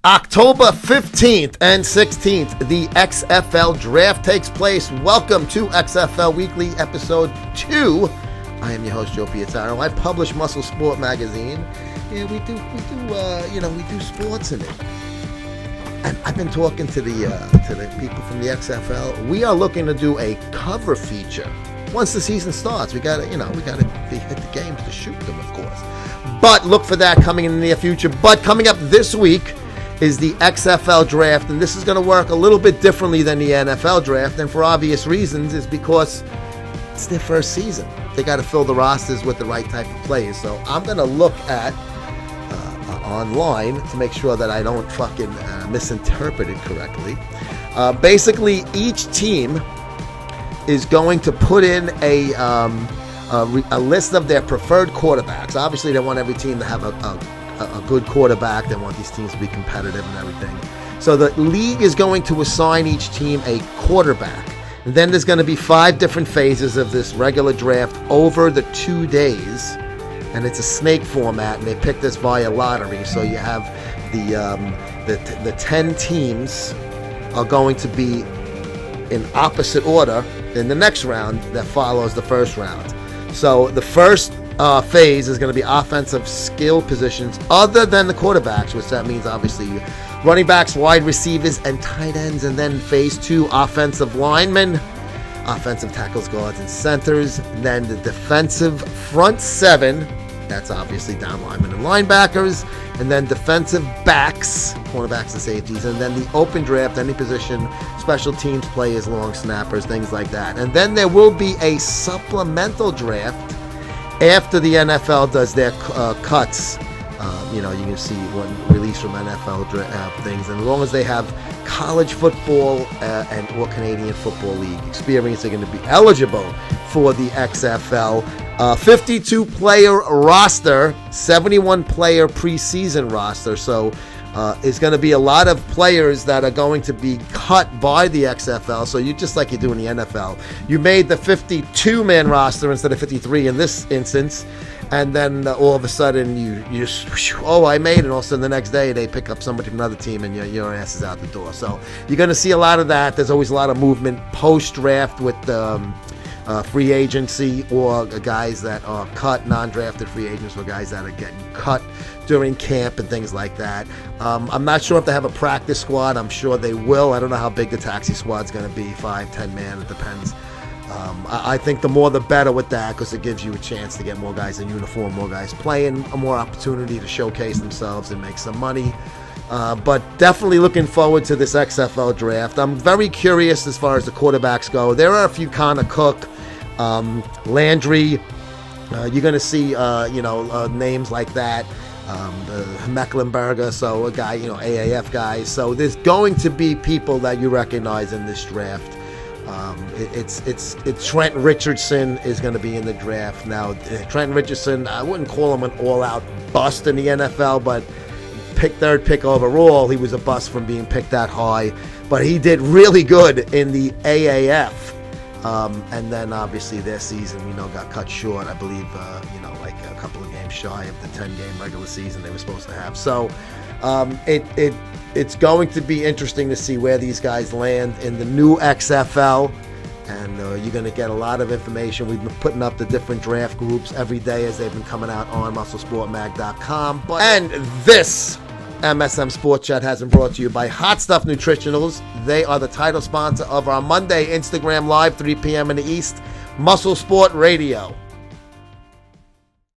October 15th and 16th, the XFL draft takes place. Welcome to XFL Weekly, episode 2. I am your host, Joe Pietaro. I publish Muscle Sport magazine. Yeah, we do sports in it. And I've been talking to the people from the XFL. We are looking to do a cover feature. Once the season starts, we gotta hit the games to shoot them, of course. But look for that coming in the near future. But coming up this week is the XFL draft, and this is going to work a little bit differently than the NFL draft, and for obvious reasons is because it's their first season. They got to fill the rosters with the right type of players. So I'm going to look at online to make sure that I don't fucking misinterpret it correctly. Basically, each team is going to put in a list of their preferred quarterbacks. Obviously, they want every team to have a good quarterback. They want these teams to be competitive and everything. So the league is going to assign each team a quarterback. And then there's going to be 5 different phases of this regular draft over the 2 days. And it's a snake format, and they pick this via lottery. So you have the 10 teams are going to be in opposite order in the next round that follows the first round. So the first phase is going to be offensive skill positions other than the quarterbacks, which that means obviously running backs, wide receivers, and tight ends. And then phase 2, offensive linemen, offensive tackles, guards, and centers. And then the defensive front 7, that's obviously down linemen and linebackers. And then defensive backs, cornerbacks and safeties. And then the open draft, any position, special teams players, long snappers, things like that. And then there will be a supplemental draft after the NFL does their cuts. You can see one release from NFL things. And as long as they have college football or Canadian Football League experience, they're going to be eligible for the XFL. 52-player roster, 71-player preseason roster. So it's going to be a lot of players that are going to be cut by the XFL. So you just like you do in the NFL. You made the 52-man roster instead of 53 in this instance. And then all of a sudden you just, I made it. And all of a sudden the next day they pick up somebody from another team and your ass is out the door. So you're going to see a lot of that. There's always a lot of movement post-draft with free agency or guys that are cut, non-drafted free agents, or guys that are getting cut during camp and things like that. I'm not sure if they have a practice squad. I'm sure they will. I don't know how big the taxi squad's going to be, 5, 10 man. It depends. I think the more the better with that, because it gives you a chance to get more guys in uniform, more guys playing, a more opportunity to showcase themselves and make some money. But definitely looking forward to this XFL draft. I'm very curious as far as the quarterbacks go. There are a few, Connor Cook, Landry. You're going to see, names like that. The Mecklenburger, so a guy, AAF guys. So there's going to be people that you recognize in this draft. It's Trent Richardson is going to be in the draft. Now, Trent Richardson, I wouldn't call him an all-out bust in the NFL, but third pick overall, he was a bust from being picked that high. But he did really good in the AAF. And then obviously their season, got cut short. I believe, like a couple of games shy of the 10-game regular season they were supposed to have. So it's going to be interesting to see where these guys land in the new XFL. And you're going to get a lot of information. We've been putting up the different draft groups every day as they've been coming out on musclesportmag.com. And this MSM Sports Chat has been brought to you by Hot Stuff Nutritionals. They are the title sponsor of our Monday Instagram Live, 3 p.m. in the East, Muscle Sport Radio.